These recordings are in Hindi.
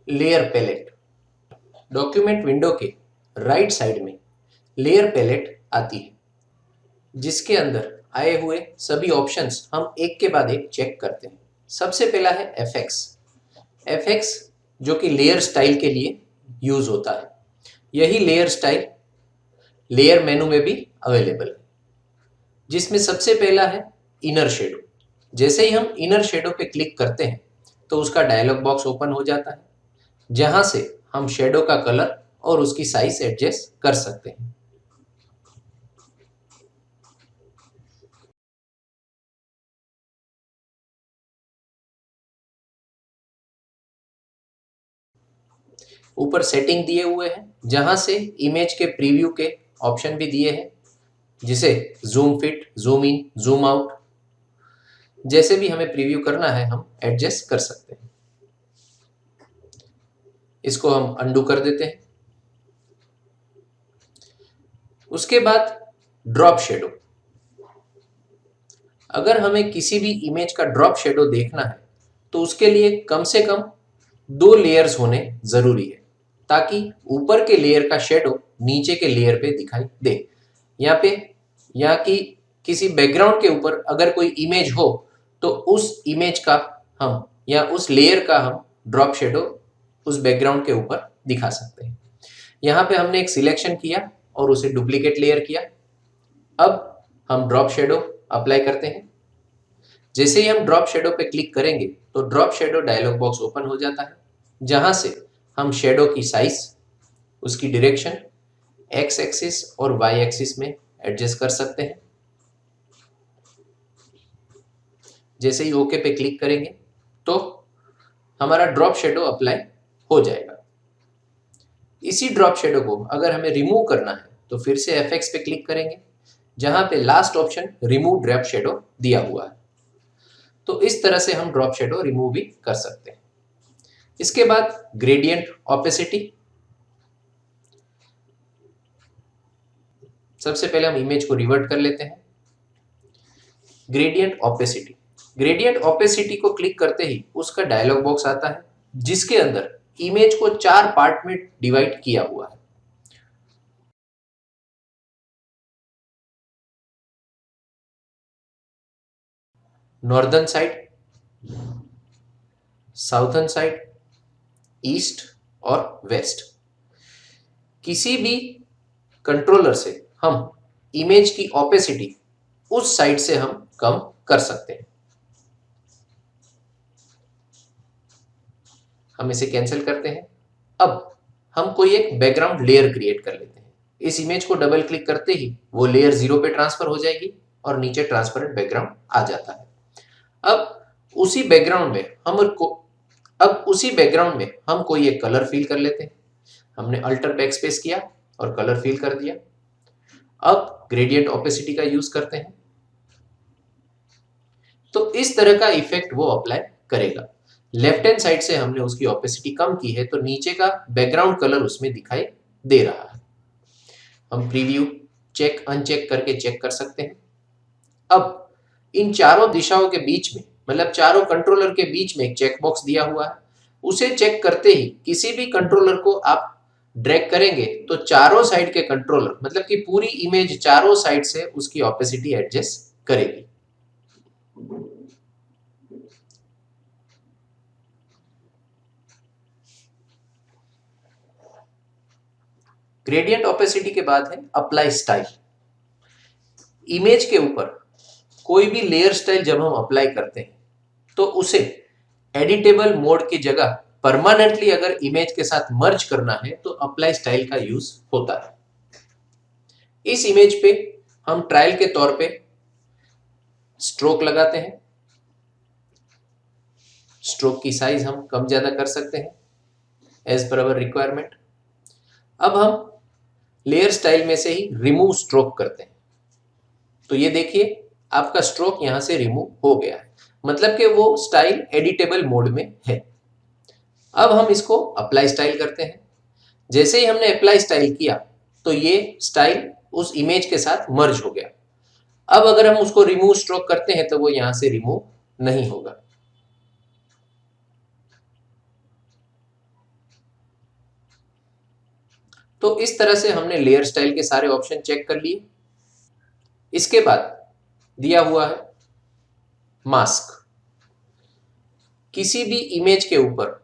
Layer palette. डॉक्यूमेंट विंडो के राइट साइड में लेयर पैलेट आती है, जिसके अंदर आए हुए सभी ऑप्शंस हम एक के बाद एक चेक करते हैं। सबसे पहला है एफएक्स। एफएक्स जो कि लेयर स्टाइल के लिए यूज होता है। यही लेयर स्टाइल लेयर मेनू में भी अवेलेबल है, जिसमें सबसे पहला है इनर शेडो। जैसे ही हम इनर शेडो पे क्लिक करते हैं तो उसका डायलॉग बॉक्स ओपन हो जाता है, जहां से हम शेडो का कलर और उसकी साइज एडजस्ट कर सकते हैं। ऊपर सेटिंग दिए हुए हैं, जहां से इमेज के प्रीव्यू के ऑप्शन भी दिए हैं, जिसे zoom fit, zoom in, zoom out जैसे भी हमें प्रीव्यू करना है हम एडजस्ट कर सकते हैं। इसको हम अंडू कर देते हैं। उसके बाद ड्रॉप शेडो। अगर हमें किसी भी इमेज का ड्रॉप शेडो देखना है तो उसके लिए कम से कम 2 लेयर्स होने जरूरी है, ताकि ऊपर के लेयर का शेडो नीचे के लेयर पे दिखाई दे। यहाँ पे यहाँ की किसी बैकग्राउंड के ऊपर अगर कोई इमेज हो तो उस इमेज का हम या उस लेयर का हम ड्रॉप शेडो उस बैकग्राउंड के ऊपर दिखा सकते हैं। यहाँ पे हमने एक सिलेक्शन किया और उसे डुप्लीकेट लेयर किया। अब हम ड्रॉप शेडो अप्लाई करते हैं। जैसे ही हम ड्रॉप शेडो पे क्लिक करेंगे तो drop shadow dialog box open हो जाता है, जहां से हम शेडो की साइज, उसकी डायरेक्शन एक्स एक्सिस और वाई एक्सिस में एडजस्ट कर सकते हैं। जैसे ही ओके पे क्लिक करेंगे तो हमारा ड्रॉप शेडो अप्लाई हो जाएगा। इसी ड्रॉप शेडो को अगर हमें रिमूव करना है तो फिर से एफएक्स पे क्लिक करेंगे, जहां पे last option remove drop shadow दिया हुआ है। तो इस तरह से हम ड्रॉप शेडो रिमूव भी कर सकते हैं। इसके बाद ग्रेडियंट ऑपेसिटी। सबसे पहले हम इमेज को रिवर्ट कर लेते हैं। Gradient opacity. ग्रेडियंट ऑपेसिटी को क्लिक करते ही उसका डायलॉग बॉक्स आता है, जिसके अंदर इमेज को 4 पार्ट में डिवाइड किया हुआ है। Northern side, southern side, east और वेस्ट। किसी भी कंट्रोलर से हम इमेज की ऑपेसिटी उस साइड से हम कम कर सकते हैं। हम इसे कैंसिल करते हैं। अब हम कोई एक बैकग्राउंड लेयर क्रिएट कर लेते हैं। इस इमेज को डबल क्लिक करते ही वो लेयर 0 पे ट्रांसफर हो जाएगी और नीचे ट्रांसपेरेंट बैकग्राउंड आ जाता है। अब उसी बैकग्राउंड में हम कोई एक कलर फिल कर लेते हैं। हमने अल्टर बैकस्पेस किया और कलर फिल कर दिया। अब ग्रेडियंट ऑपेसिटी का यूज करते हैं, तो इस तरह का इफेक्ट वो अप्लाई करेगा। लेफ्ट हैंड साइड से हमने उसकी ऑपेसिटी कम की है तो नीचे का बैकग्राउंड कलर उसमें दिखाई दे रहा है। हम प्रीव्यू चेक अनचेक करके चेक कर सकते हैं। अब इन चारों दिशाओं के बीच में, मतलब चारों कंट्रोलर के बीच में एक चेक बॉक्स दिया हुआ है। उसे चेक करते ही किसी भी कंट्रोलर को आप ड्रैग करेंगे तो चारों साइड के कंट्रोलर, मतलब कि पूरी इमेज चारों साइड से उसकी ऑपेसिटी एडजस्ट करेगी। ग्रेडियंट ऑपेसिटी के बाद है अप्लाई स्टाइल। इमेज के ऊपर कोई भी लेयर स्टाइल जब हम अप्लाई करते हैं तो उसे एडिटेबल मोड की जगह परमानेंटली अगर इमेज के साथ मर्ज करना है तो अप्लाई स्टाइल का यूज होता है। इस इमेज पे हम ट्रायल के तौर पे स्ट्रोक लगाते हैं। स्ट्रोक की साइज हम कम ज्यादा कर सकते हैं एज पर अवर रिक्वायरमेंट। अब हम लेयर स्टाइल में से ही रिमूव स्ट्रोक करते हैं, तो ये देखिए आपका स्ट्रोक यहां से रिमूव हो गया है, मतलब कि वो स्टाइल एडिटेबल मोड में है। अब हम इसको अप्लाई स्टाइल करते हैं। जैसे ही हमने अप्लाई स्टाइल किया तो ये स्टाइल उस इमेज के साथ मर्ज हो गया। अब अगर हम उसको रिमूव स्ट्रोक करते हैं तो वो यहां से रिमूव नहीं होगा। तो इस तरह से हमने लेयर स्टाइल के सारे ऑप्शन चेक कर लिए। इसके बाद दिया हुआ है मास्क। किसी भी इमेज के ऊपर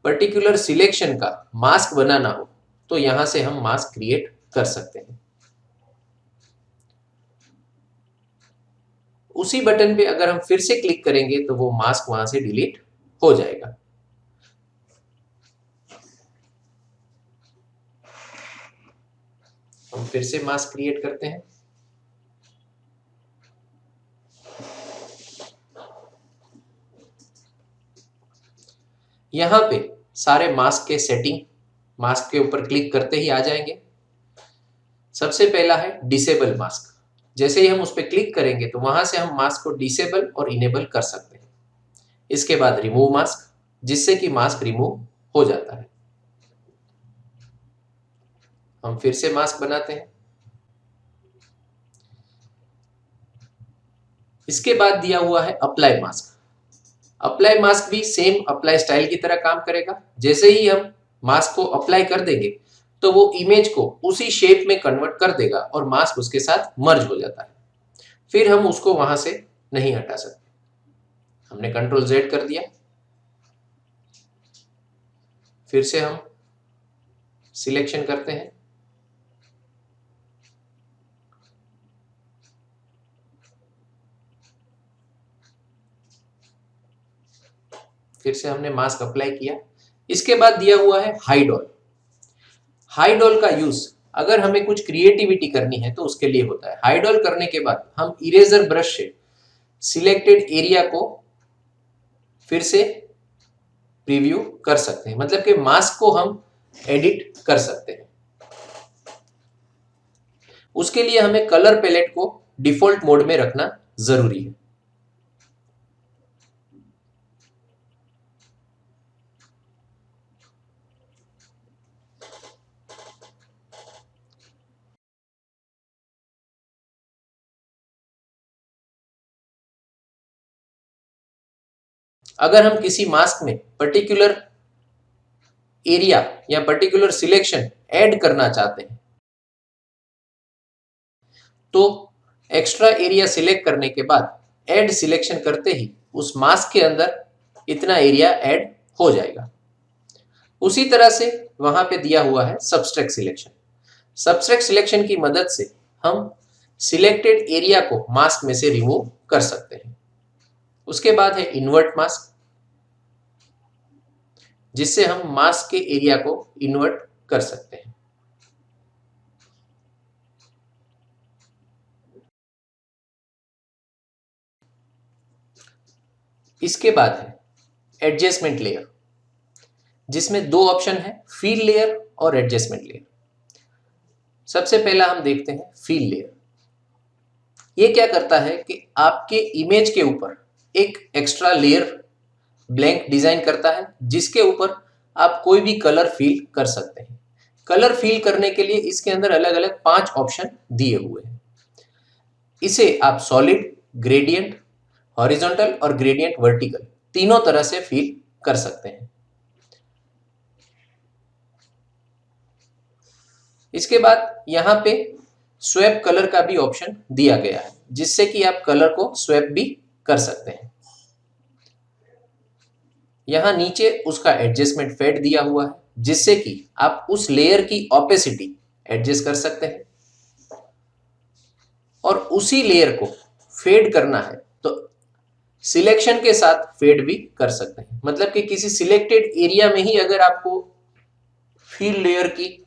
पर्टिकुलर सिलेक्शन का मास्क बनाना हो तो यहां से हम मास्क क्रिएट कर सकते हैं। उसी बटन पे अगर हम फिर से क्लिक करेंगे तो वो मास्क वहां से डिलीट हो जाएगा। हम फिर से मास्क क्रिएट करते हैं। यहां पे सारे मास्क के सेटिंग मास्क के ऊपर क्लिक करते ही आ जाएंगे। सबसे पहला है डिसेबल मास्क। जैसे ही हम उस पर क्लिक करेंगे तो वहां से हम मास्क को डिसेबल और इनेबल कर सकते हैं। इसके बाद रिमूव मास्क, जिससे कि मास्क रिमूव हो जाता है। हम फिर से मास्क बनाते हैं। इसके बाद दिया हुआ है अप्लाई मास्क। अप्लाई मास्क भी सेम अप्लाई स्टाइल की तरह काम करेगा। जैसे ही हम मास्क को अप्लाई कर देंगे तो वो इमेज को उसी शेप में कन्वर्ट कर देगा और मास्क उसके साथ मर्ज हो जाता है। फिर हम उसको वहां से नहीं हटा सकते। हमने कंट्रोल Z कर दिया। फिर से हम सिलेक्शन करते हैं। फिर से हमने मास्क अप्लाई किया। इसके बाद दिया हुआ है हाइड ऑल। हाइड ऑल का यूज अगर हमें कुछ क्रिएटिविटी करनी है तो उसके लिए होता है। हाइड ऑल करने के बाद हम इरेजर ब्रश से सिलेक्टेड एरिया को फिर से प्रीव्यू कर सकते हैं, मतलब कि मास्क को हम एडिट कर सकते हैं। उसके लिए हमें कलर पैलेट को डिफॉल्ट मोड में रखना जरूरी है। अगर हम किसी मास्क में पर्टिकुलर एरिया या पर्टिकुलर सिलेक्शन ऐड करना चाहते हैं तो एक्स्ट्रा एरिया सिलेक्ट करने के बाद ऐड सिलेक्शन करते ही उस मास्क के अंदर इतना एरिया ऐड हो जाएगा। उसी तरह से वहां पे दिया हुआ है सब्सट्रैक्ट सिलेक्शन। सब्सट्रैक्ट सिलेक्शन की मदद से हम सिलेक्टेड एरिया को मास्क में से रिमूव कर सकते हैं। उसके बाद है इन्वर्ट मास्क, जिससे हम मास्क के एरिया को इन्वर्ट कर सकते हैं। इसके बाद है एडजस्टमेंट लेयर, जिसमें दो ऑप्शन है, फील लेयर और एडजस्टमेंट लेयर। सबसे पहला हम देखते हैं फील लेयर। ये क्या करता है कि आपके इमेज के ऊपर एक एक्स्ट्रा लेयर ब्लैंक डिजाइन करता है, जिसके ऊपर आप कोई भी कलर फील कर सकते हैं। कलर फील करने के लिए इसके अंदर अलग अलग 5 ऑप्शन दिए हुए हैं। इसे आप सॉलिड, ग्रेडियंट, हॉरिजॉन्टल और ग्रेडियंट वर्टिकल तीनों तरह से फील कर सकते हैं। इसके बाद यहाँ पे स्वैप कलर का भी ऑप्शन दिया गया है, जिससे कि आप कलर को स्वैप भी कर सकते हैं। यहां नीचे उसका एडजस्टमेंट फेड दिया हुआ है, जिससे कि आप उस लेयर की ऑपेसिटी एडजस्ट कर सकते हैं। और उसी लेयर को फेड करना है तो सिलेक्शन के साथ फेड भी कर सकते हैं, मतलब कि किसी सिलेक्टेड एरिया में ही अगर आपको फील लेयर की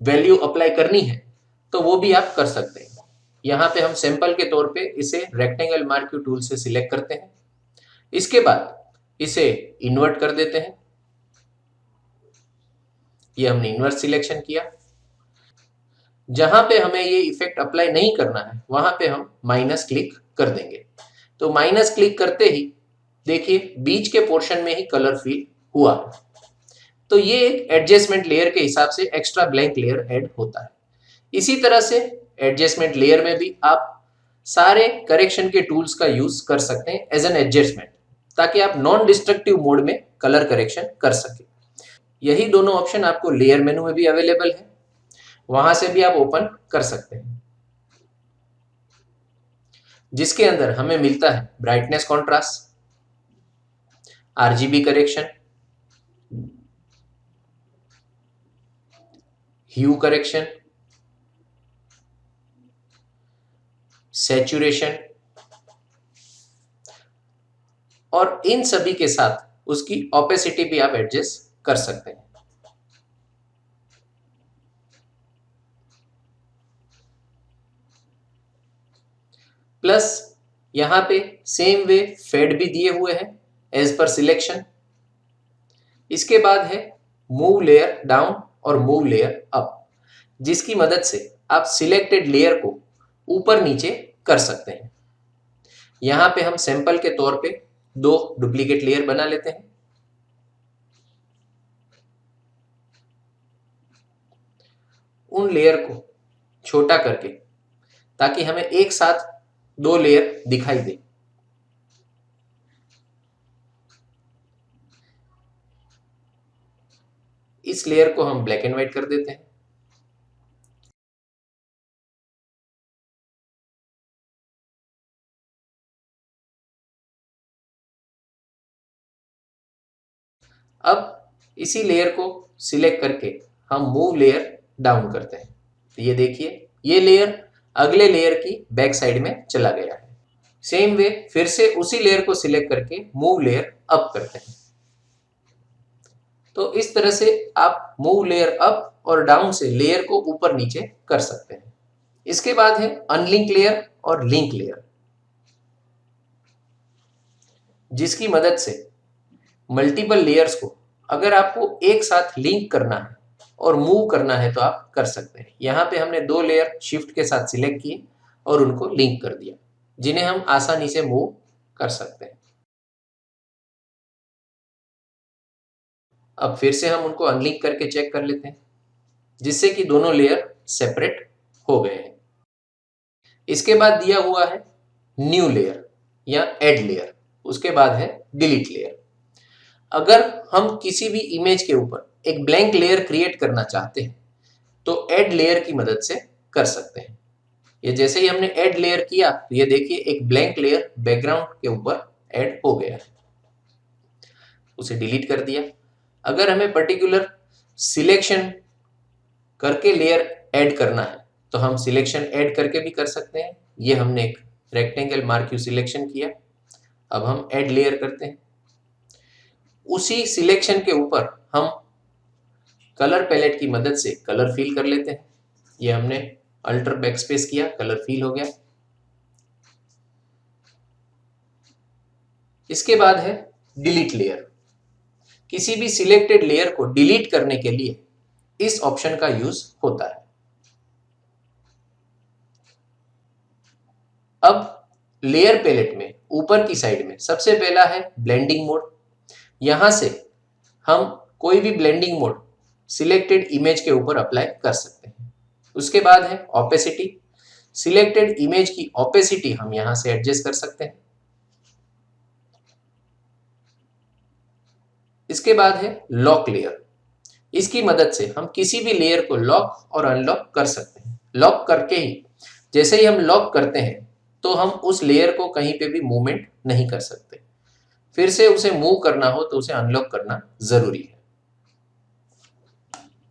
वैल्यू अप्लाई करनी है तो वो भी आप कर सकते हैं। यहां पे हम सैंपल के तौर पे इसे रेक्टेंगल मार्क्यू टूल से सिलेक्ट करते हैं। इसके बाद इसे इन्वर्ट कर देते हैं। ये हमने इन्वर्ट सिलेक्शन किया। जहां पे हमें ये इफेक्ट अप्लाई नहीं करना है वहां पे हम माइनस क्लिक कर देंगे। तो माइनस क्लिक करते ही देखिए बीच के पोर्शन में ही कलर फील हुआ। तो ये एक एडजस्टमेंट लेयर के हिसाब से एक्स्ट्रा ब्लैंक लेयर ऐड होता है। इसी तरह से एडजस्टमेंट लेयर में भी आप सारे करेक्शन के टूल्स का यूज कर सकते हैं एज एन एडजस्टमेंट, ताकि आप नॉन डिस्ट्रक्टिव मोड में कलर करेक्शन कर सके। यही दोनों ऑप्शन आपको लेयर मेनू में भी अवेलेबल है, वहां से भी आप ओपन कर सकते हैं, जिसके अंदर हमें मिलता है ब्राइटनेस कॉन्ट्रास्ट, आरजीबी करेक्शन, ह्यू करेक्शन, सैचुरेशन, और इन सभी के साथ उसकी ओपेसिटी भी आप एडजस्ट कर सकते हैं। प्लस यहां पे सेम वे फेड भी दिए हुए हैं एज पर सिलेक्शन। इसके बाद है मूव लेयर डाउन और मूव लेयर अप, जिसकी मदद से आप सिलेक्टेड लेयर को ऊपर नीचे कर सकते हैं। यहां पे हम सैंपल के तौर पे 2 डुप्लीकेट लेयर बना लेते हैं। उन लेयर को छोटा करके, ताकि हमें एक साथ 2 लेयर दिखाई दे। इस लेयर को हम ब्लैक एंड व्हाइट कर देते हैं। अब इसी लेयर को सिलेक्ट करके हम मूव लेयर डाउन करते हैं, तो ये देखिए ये लेयर अगले लेयर की बैक साइड में चला गया है। सेम वे फिर से उसी लेयर को सिलेक्ट करके मूव लेयर अप करते हैं। तो इस तरह से आप मूव लेयर अप और डाउन से लेयर को ऊपर नीचे कर सकते हैं। इसके बाद है अनलिंक लेयर और लिंक लेयर, जिसकी मदद से मल्टीपल लेयर्स को अगर आपको एक साथ लिंक करना है और मूव करना है तो आप कर सकते हैं। यहां पे हमने 2 लेयर शिफ्ट के साथ सिलेक्ट किए और उनको लिंक कर दिया, जिन्हें हम आसानी से मूव कर सकते हैं। अब फिर से हम उनको अनलिंक करके चेक कर लेते हैं, जिससे कि दोनों लेयर सेपरेट हो गए हैं। इसके बाद दिया हुआ है न्यू लेयर या ऐड लेयर, उसके बाद है डिलीट लेयर। अगर हम किसी भी इमेज के ऊपर एक ब्लैंक लेयर क्रिएट करना चाहते हैं तो ऐड लेयर की मदद से कर सकते हैं। ये जैसे ही हमने ऐड लेयर किया तो ये देखिए एक ब्लैंक लेयर बैकग्राउंड के ऊपर ऐड हो गया है, उसे डिलीट कर दिया। अगर हमें पर्टिकुलर सिलेक्शन करके लेयर ऐड करना है तो हम सिलेक्शन ऐड करके भी कर सकते हैं। ये हमने एक रेक्टेंगल मार्क यू सिलेक्शन किया, अब हम ऐड लेयर करते हैं। उसी सिलेक्शन के ऊपर हम कलर पैलेट की मदद से कलर फिल कर लेते हैं। ये हमने अल्टर बैकस्पेस किया, कलर फिल हो गया। इसके बाद है डिलीट लेयर। किसी भी सिलेक्टेड लेयर को डिलीट करने के लिए इस ऑप्शन का यूज होता है। अब लेयर पैलेट में ऊपर की साइड में सबसे पहला है ब्लेंडिंग मोड। यहां से हम कोई भी ब्लेंडिंग मोड सिलेक्टेड इमेज के ऊपर अप्लाई कर सकते हैं। उसके बाद है ओपेसिटी। सिलेक्टेड इमेज की ओपेसिटी हम यहां से एडजस्ट कर सकते हैं। इसके बाद है लॉक लेयर। इसकी मदद से हम किसी भी लेयर को लॉक और अनलॉक कर सकते हैं। लॉक करके ही जैसे ही हम लॉक करते हैं तो हम उस लेयर को कहीं पे भी मूवमेंट नहीं कर सकते। फिर से उसे मूव करना हो तो उसे अनलॉक करना जरूरी है।